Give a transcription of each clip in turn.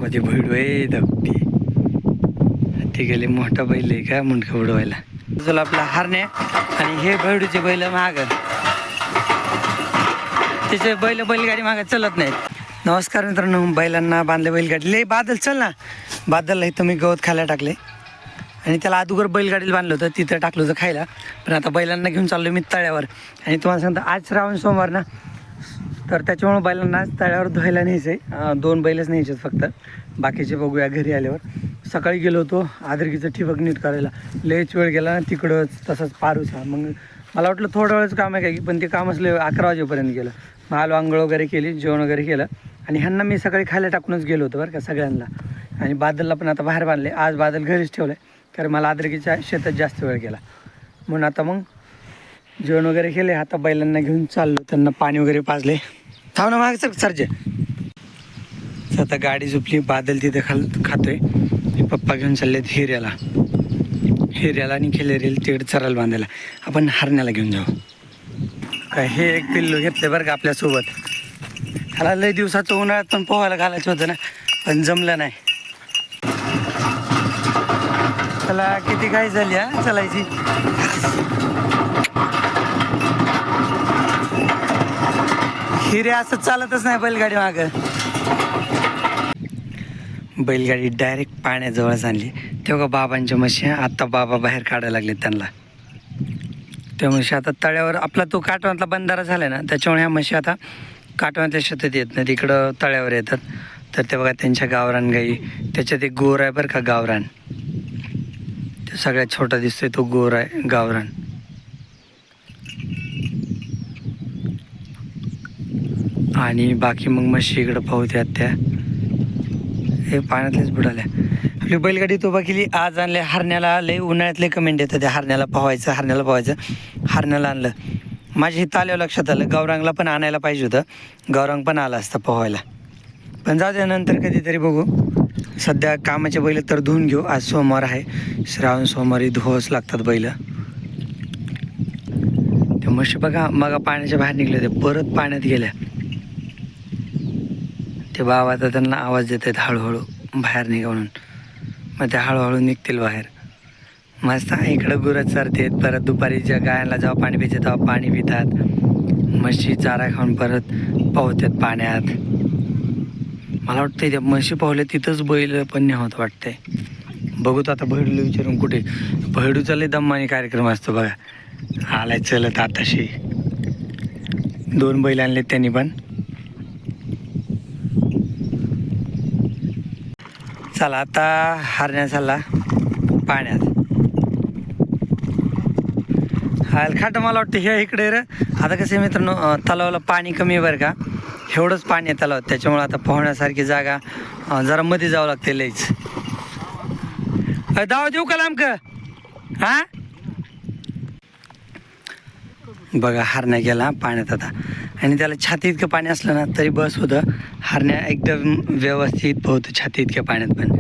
कधी भैडू आहे धपती ते गेले मोठा बैल आहे का मुंडकं उडवायला तुला आपला हरण्या आणि हे भैडूचे बैल माग त्याचे बैलगाडी मागं चलत नाहीत. नमस्कार मित्रांनो, बैलांना बांधले बैलगाडी लय बादल चल ना बादलला इथं मी गवत खायला टाकले आणि त्याला अगोदर बैलगाडीला बांधलं होतं तिथं टाकलं होतं खायला. पण आता बैलांना घेऊन चाललो मी तळ्यावर आणि तुम्हाला सांगतो आज श्रावण सोमवार ना तर त्याच्यामुळे बैलांना तळ्यावर धुवायला न्यायचं आहे. 2 बैलच न्यायचे फक्त, बाकीचे बघूया घरी आल्यावर. सकाळी गेलो होतो आदरकीचं ठिबक नीट करायला, लयच वेळ गेला ना तिकडंच तसंच पारूचा. मग मला वाटलं थोडं वेळच काम आहे काय, पण ते कामच लय 11 वाजेपर्यंत गेलं. मग आलो, आंघोळ वगैरे केली, जेवण वगैरे केलं आणि ह्यांना मी सकाळी खायला टाकूनच गेलो होतो बरं का सगळ्यांना. आणि बादलला पण आता बाहेर बांधले, आज बादल घरीच ठेवलं आहे कारण मला आदरकीच्या शेतात जास्त वेळ गेला म्हणून. आता मग जेवण वगैरे केले, आता बैलांना घेऊन चाललो, त्यांना पाणी वगैरे पाजले. थांब ना मागचं सरजे. आता गाडी झोपली, बादल तिथे खातोय. पप्पा घेऊन चाललेत हिऱ्याला आणि खिलेरीला तिकडे चरायला बांधायला. आपण हरण्याला घेऊन जाऊ. काय हे एक पिल्लू घेतलं बरं का आपल्यासोबत. ह्याला लय दिवसाचं उन्हाळ्यात पण पोहायला घालायचं होतं ना, पण जमलं नाही. त्याला किती घाई झाली हा चालायची. हिरे असं चालतच नाही बैलगाडी मागं. बैलगाडी डायरेक्ट पाण्याजवळच आणली. तेव्हा बाबांच्या म्हशी आत्ता बाबा बाहेर काढायला लागले त्यांना. त्या म्हशी आता तळ्यावर आपला तो काटवांतला बंधारा झाला ना, त्याच्यामुळे ह्या म्हशी आता काटवांतल्या शेतात येत नाही, तिकडं तळ्यावर येतात. तर ते बघा त्यांच्या गावरान गाई, त्याच्यात एक गोर आहे बरं का गावरान. तो सगळ्यात छोटा दिसतोय तो गोर आहे गावरान. आणि बाकी मग म्हशी इकडं पाहूत्यात त्या हे पाण्यातलेच बुडाल्या. आपली बैलगाडी तो केली आज आणले हरण्याला. लय उन्हाळ्यातले कमेंट येतं त्या हरण्याला पोहायचं हरण्याला आणलं. माझ्या इथं आल्यावर लक्षात आलं गौरांगला पण आणायला पाहिजे होतं, गौरांग पण आला असता पोहायला. पण जाऊ द्या, नंतर कधीतरी बघू. सध्या कामाचे बैल तर धुवून घेऊ. आज सोमवार आहे, श्रावण सोमवारी धुवाच लागतात बैल. ते म्हशी बघा मग पाण्याच्या बाहेर निघले, ते परत पाण्यात गेल्या. ते बाबा आता त्यांना आवाज देत आहेत हळूहळू बाहेर निघा म्हणून. मग ते हळूहळू निघतील बाहेर. मस्त इकडं गुरं चरतात, परत दुपारी ज्या गायांना जेव्हा पाणी पितात तेव्हा पाणी पितात. म्हशी चारा खाऊन परत पोहतात पाण्यात. मला वाटतं त्या म्हशी पोहल्या तिथंच बैल पण नेहत वाटतंय. बघू आता भैडूला विचारून कुठे. भैडूचा लय दम्मानी कार्यक्रम असतो बघा. आलाय चलत आताशी. 2 बैल आणले त्यांनी पण. चला आता हरण्या चालला पाण्यात. हा खाट मला वाटतं हे इकडे रे. आता कसं आहे मित्रांनो, तलावाला पाणी कमी आहे बरं का, एवढंच पाणी आहे तलावात. त्याच्यामुळे आता पोहण्यासारखी जागा जरा मध्ये जावं लागते लईच. दावा देऊ का लांब का हा. बघा हरण्या गेला पाण्यात आता, आणि त्याला छाती इतकं पाणी असलं ना तरी बस होतं. हरण्या एकदम व्यवस्थित पोहतो छाती इतक्या पाण्यात पण.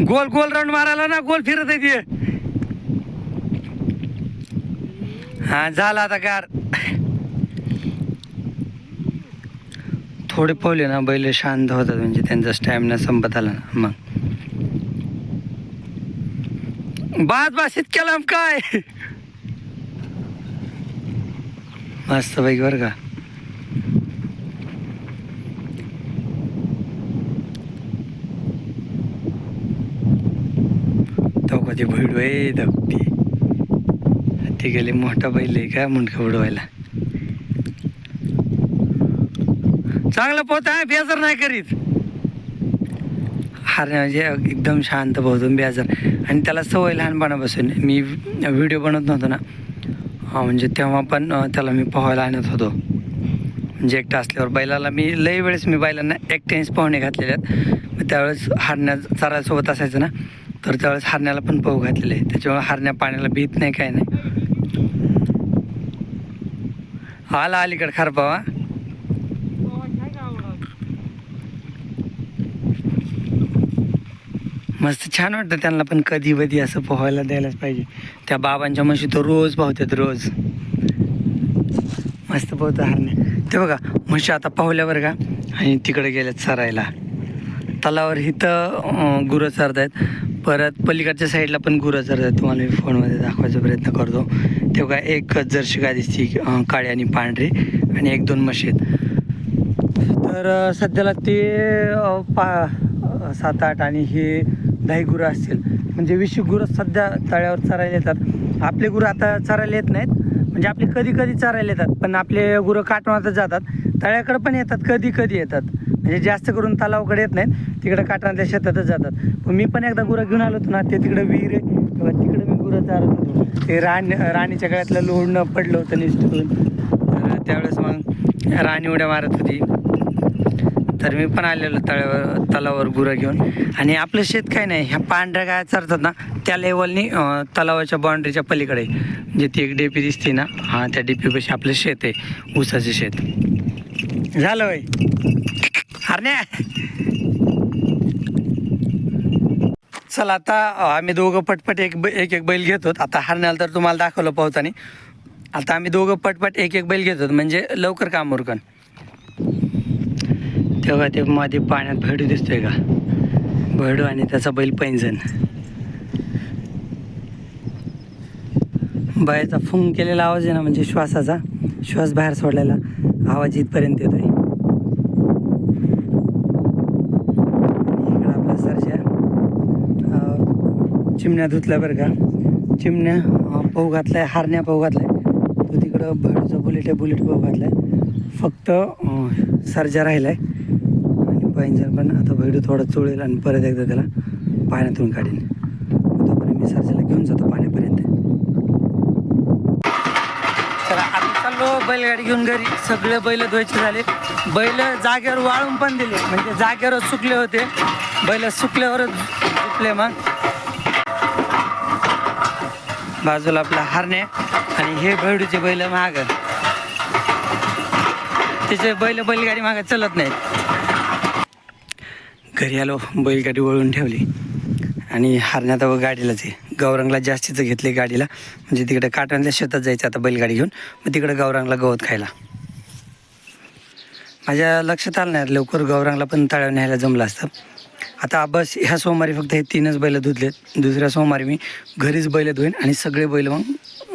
गोल गोल राऊंड मारायला ना, गोल फिरत आहे ते. हा झाला आता गार. थोडे पोहले ना बैल शांत होतात, म्हणजे त्यांचा स्टॅमिना संपत आला ना. मग बास इतक्या लांब काय. मस्त पैकी बरं का. तो कधी भैडू आहे धपती ते गेले मोठा बैल आहे का मुंडकं उडवायला. चांगलं पोहत आहे, बेजार नाही करीत. हरण्या म्हणजे एकदम शांत पोहतो बेजार. आणि त्याला सवय लहानपणापासून. मी व्हिडिओ बनवत नव्हतो ना, म्हणजे तेव्हा पण त्याला मी पोहायला आणत होतो. म्हणजे एकटा असल्यावर बैलाला मी लई वेळेस मी बैलांना एकट्यानेच पोहणे घातलेले आहेत. मग त्यावेळेस हरण्या चरायसोबत असायचं ना, तर त्यावेळेस हरण्याला पण पोहू घातलेले आहे. त्याच्यामुळे हरण्या पाण्याला भीत नाही काय नाही. आला अलीकडे खारपावा. मस्त छान वाटतं त्यांना पण कधी कधी असं पोहायला द्यायलाच पाहिजे. त्या बाबांच्या म्हशी तो रोज पोहतात रोज. मस्त पोहतं हरणे. ते बघा म्हशी आता पाहुल्यावर का आणि तिकडे गेलेत चरायला. तलावर इथं गुरं चरत आहेत. परत पलीकडच्या साईडला पण गुरं चरत आहेत. तुम्हाला मी फोनमध्ये दाखवायचा प्रयत्न करतो. तेव्हा एक जर्सी गाय दिसती काळी आणि पांढरी, आणि 1-2 म्हशी आहेत. तर सध्याला ते 7-8 आणि हे 10 गुरं असतील. म्हणजे 20 गुरं सध्या तळ्यावर चरायला येतात. आपले गुरं आता चरायला येत नाहीत. म्हणजे आपले कधी कधी चरायला येतात, पण आपले गुरं काटवणातच जातात. तळ्याकडे पण येतात, कधी कधी येतात. म्हणजे जास्त करून तलावाकडे येत नाहीत, तिकडे काटवणातल्या शेतातच जातात. पण मी पण एकदा गुरं घेऊन आलो होतो ना, ते तिकडे विहीर आहे तेव्हा तिकडे मी गुरं चारत होतो. ते राणीच्या गळ्यातलं लोळणं पडलं होतं निष्ठून. तर त्यावेळेस मग राणी उड्या मारत होती. तर मी पण आलेलो तलावावर गुरं घेऊन. आणि आपलं शेत काय नाही, ह्या पांढऱ्या गाया चरतात ना त्या लेवलनी तलावाच्या बाउंड्रीच्या पलीकडे जे ती एक डेपी दिसते ना, हां त्या डेपीपाशी आपलं शेत आहे, ऊसाचं शेत. झालं होय हरण्या. चला आता आम्ही दोघं पटपट एक बैल घेतो. आता हरण्याला तर तुम्हाला दाखवलं पावतानी. आता आम्ही दोघं पटपट एक बैल घेतो, म्हणजे लवकर काम उरकन. तेव्हा ते मध्ये पाण्यात भैडू दिसतोय का, भैडू आणि त्याचा बैल पैंजण. बायाचा फुंग केलेला आवाज आहे ना, म्हणजे श्वासाचा, श्वास बाहेर सोडलेला आवाज इथपर्यंत येतोय. इकडं आपला सरच्या चिमण्या धुतल्या बरं का. चिमण्या पाऊ घातलाय, हारण्या पाऊ घातलाय. तो तिकडं भैडूचा बुलेट पाऊ घातलाय. फक्त सरजा राहिलाय आणि पैंजण पण. आता भैडू थोडा चोळेल आणि परत एकदा त्याला पाण्यातून काढीन. तोपर्यंत मी सरजाला घेऊन जातो पाण्यापर्यंत. चला आता चाललो बैलगाडी घेऊन घरी. सगळे बैल धुवायचे झाले. बैल जागेवर वाळून पण दिले, म्हणजे जागेवरच सुकले होते. बैल सुकल्यावरच सुकले. मग बाजूला आपला हरण्या आणि हे भैडूचे बैल महाग. त्याचे बैलगाडी मागे चलत नाहीत. घरी आलो, बैलगाडी वळून ठेवली आणि हरण्यात गाडीलाच आहे. गौरंगला जास्तीचं घेतले गाडीला, म्हणजे तिकडे काटवणच्या शेतात जायचं आता बैलगाडी घेऊन. मग तिकडे गौरांगला गवत खायला. माझ्या लक्षात आलं नाही लवकर गौरांगला पण तळ्यावर न्यायला जमलं असतं. आता बस ह्या सोमवारी फक्त हे 3च बैल धुतलेत. दुसऱ्या सोमवारी मी घरीच बैल धुईन आणि सगळे बैल मग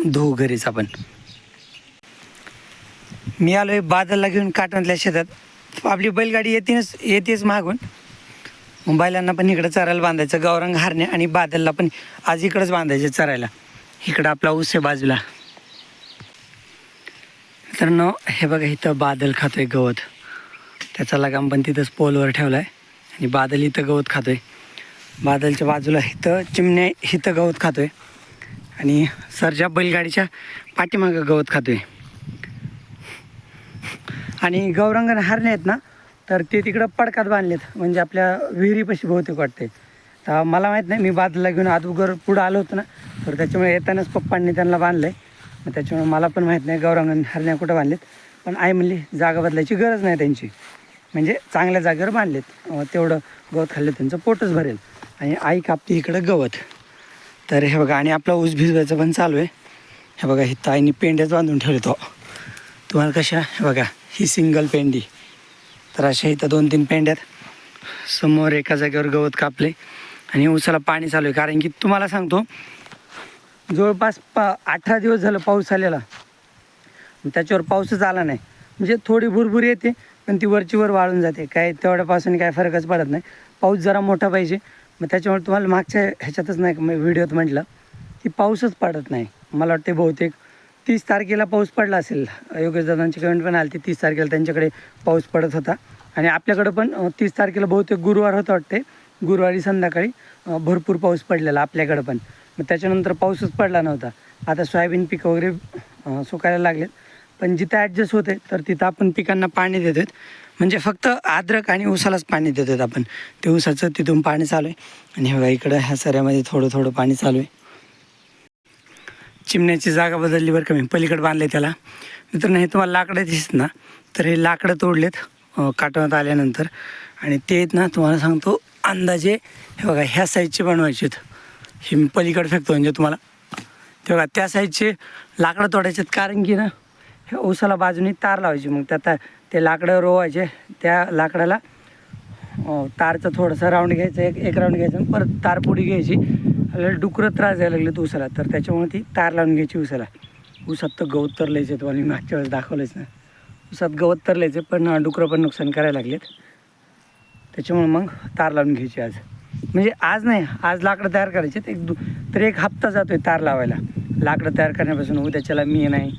धुवू घरीच आपण. मी आलो आहे बादलला घेऊन काटवणल्या शेतात. आपली बैलगाडी येतेच मागून. मग बैलांना पण इकडं चरायला बांधायचं. गौरंग, हरण्या आणि बादलला पण आज इकडंच बांधायचं चरायला. इकडं आपला ऊस आहे बाजूला. तर न हे बघा, इथं बादल खातोय गवत. त्याचा लगाम पण तिथंच पोलवर ठेवला आहे आणि बादल इथं गवत खातोय. बादलच्या बाजूला इथं चिमण्या इथं गवत खातोय आणि सरजा बैलगाडीच्या पाठीमागं गवत खातोय. आणि गौरंग आणि हरणे आहेत ना, तर ते तिकडं पडकात बांधलेत, म्हणजे आपल्या विहिरीपाशी बहुतेक वाटते. तर मला माहीत नाही, मी बादलला घेऊन अगोदर पुढं आलो होतो ना, तर त्याच्यामुळे येतानाच पप्पांनी त्यांना बांधलं आहे. मग त्याच्यामुळे मला पण माहीत नाही गौरंग आणि हरण्या कुठं बांधलेत. पण आई म्हणली जागा बदलायची गरज नाही त्यांची, म्हणजे चांगल्या जागेवर बांधलेत. तेवढं गवत खाल्लं त्यांचं पोटच भरेल. आणि आई कापते इकडं गवत. तर हे बघा, आणि आपला ऊस भिजवायचं पण चालू आहे. हे बघा, इथं आईने पेंड्याच बांधून ठेवले. तो तुम्हाला कशा, हे बघा ही सिंगल पेंडी. तर अशा इथं 2-3 पेंड्यात समोर एका जागेवर गवत कापले आणि ऊसाला पाणी चालू आहे. कारण की तुम्हाला सांगतो, जवळपास 18 दिवस झालं पाऊस आलेला, त्याच्यावर पाऊसच आला नाही. म्हणजे थोडी भुरभुर येते, पण ती वरचीवर वाळून जाते. काय तेवढ्या पावसाने काय फरकच पडत नाही. पाऊस जरा मोठा पाहिजे. मग त्याच्यामुळे तुम्हाला मागच्या ह्याच्यातच नाही व्हिडिओत म्हटलं की पाऊसच पडत नाही. मला वाटते बहुतेक 30 तारखेला पाऊस पडला असेल. योगेश दादांची कमेंट पण आली, 30 तारखेला त्यांच्याकडे पाऊस पडत होता. आणि आपल्याकडं पण 30 तारखेला बहुतेक गुरुवार होता वाटते, गुरुवारी संध्याकाळी भरपूर पाऊस पडलेला आपल्याकडं पण. मग त्याच्यानंतर पाऊसच पडला नव्हता. आता सोयाबीन पिकं वगैरे सुकायला लागलेत. पण जिथं ॲडजस्ट होते तर तिथं आपण पिकांना पाणी देतो. म्हणजे फक्त अद्रक आणि ऊसालाच पाणी देतो आपण. ते ऊसाचं तिथून पाणी चालू आहे. आणि हे इकडं ह्या सऱ्यामध्ये थोडं थोडं पाणी चालू आहे. चिमण्याची जागा बदलली बरं का, मी पलीकडे बांधले त्याला. मित्रांनो, हे तुम्हाला लाकडं दिसत ना, तर हे लाकडं तोडलेत काटवण्यात आल्यानंतर. आणि ते आहेत ना, तुम्हाला सांगतो अंदाजे हे बघा ह्या साईजचे बनवायचे आहेत. हे मी पलीकडे फेकतो, म्हणजे तुम्हाला ते बघा त्या साईजचे लाकडं तोडायचे आहेत. कारण की ना, हे ऊसाला बाजूने तार लावायची. मग त्या ते लाकडं रोवायचे. त्या लाकडाला तारचं थोडंसं राऊंड घ्यायचं, एक राऊंड घ्यायचं आणि परत तार पुढे घ्यायची. आपल्याला डुकरं त्रास द्यायला लागले उसाला, तर त्याच्यामुळे ती तार लावून घ्यायची उसाला. उसात तर गवत तरलायचे, तुम्हाला मी मागच्या वेळेस दाखवलंच ना. उसात गवत तरलायचे, पण डुकरं पण नुकसान करायला लागलेत. त्याच्यामुळे मग तार लावून घ्यायची आज. म्हणजे आज नाही, आज लाकडं तयार करायचे तर एक हप्ता जातो आहे तार लावायला. लाकडं तयार करण्यापासून उद्याच्याला मी नाही,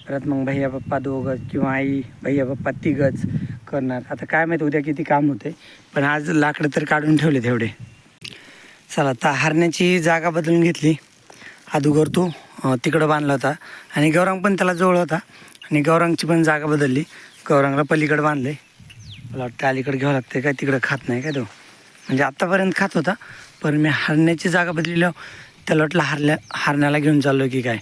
परत मग भैया पप्पा दोघंच किंवा आई भैया पप्पा तिघंच करणार. आता काय माहीत उद्या किती काम होते, पण आज लाकडं तर काढून ठेवले तेवढे. चला आता हरण्याची जागा बदलून घेतली. अदुगर तो तिकडं बांधला होता आणि गौरांग पण त्याला जवळ होता आणि गौरांगची पण जागा बदलली. गौरांगला पलीकडं बांधले. मला वाटतं अलीकडे घ्यावं लागतं काय, तिकडं खात नाही काय तो. म्हणजे आत्तापर्यंत खात होता, पण मी हरण्याची जागा बदलल्यावर त्याला वाटलं हरण्याला घेऊन चाललो की काय.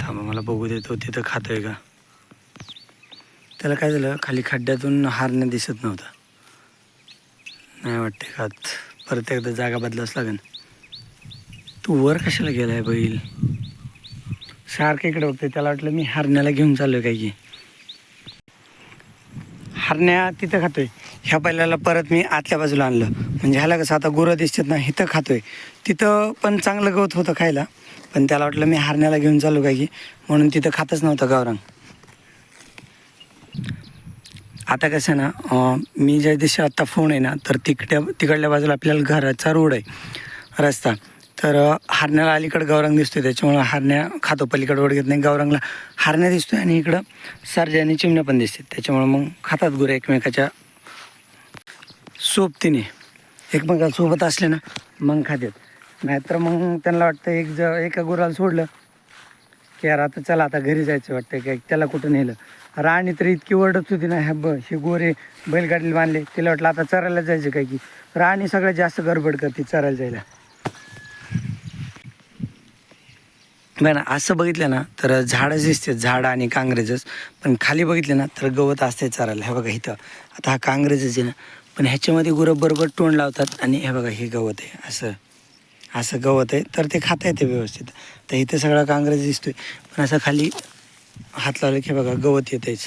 थांबा मला बघू देतो तिथं खातोय का. त्याला काय झालं, खाली खड्ड्यातून हरण्या दिसत नव्हता. नाही वाटते खात. परत एकदा जागा बदलावंच लागेल. तू वर कशाला गेला आहे बैल, सारखं इकडे बघतोय. त्याला वाटलं मी हरण्याला घेऊन चाललोय काय की. हरण्या तिथं खातोय. ह्या बैलाला परत मी आतल्या बाजूला आणलं, म्हणजे ह्याला कसं आता गुरं दिसतात ना, इथं खातोय. तिथं पण चांगलं गवत होतं खायला, पण त्याला वाटलं मी हरण्याला घेऊन चाललो काय की, म्हणून तिथं खातच नव्हतं गौरांग. आता कसं ना, मी ज्या दिवशी आत्ता फोन आहे ना, तर तिकडल्या बाजूला आपल्याला घराचा रोड आहे, रस्ता. तर हरण्याला अलीकडं गौरांग दिसतोय, त्याच्यामुळं हरण्या खातो. पलीकडं ओढ घेत नाही. गौरांगला हरण्या दिसतोय आणि इकडं सर्जा आणि चिमण्या पण दिसतात, त्याच्यामुळं मग खातात गुरं एकमेकाच्या सोबतीने. एकमेकासोबत असले ना मग खातात. नाहीतर मग त्यांना वाटतं एका गुराला सोडलं की यार आता चला आता घरी जायचं वाटतं, काय त्याला कुठं नेलं. राणी तर इतकी ओरडत होती ना, हे गोरे बैलगाडीला बांधले, तिला वाटलं आता चरायला जायचं काय की. राणी सगळ्यात जास्त गडबड करते चरायला जायला. बघा असं बघितलं ना तर झाडच दिसते, झाडं आणि कांग्रेजच. पण खाली बघितलं ना तर गवत असते चरायला. हे बघा इथं आता हा कांग्रेजच आहे ना, पण ह्याच्यामध्ये गुरं बरोबर तोंड लावतात. आणि हे बघा हे गवत आहे, असं गवत आहे, तर ते खाता येते व्यवस्थित. तर इथं सगळा कांग्रेज दिसतोय, पण असं खाली हात लावलं की बघा गवत येतेच.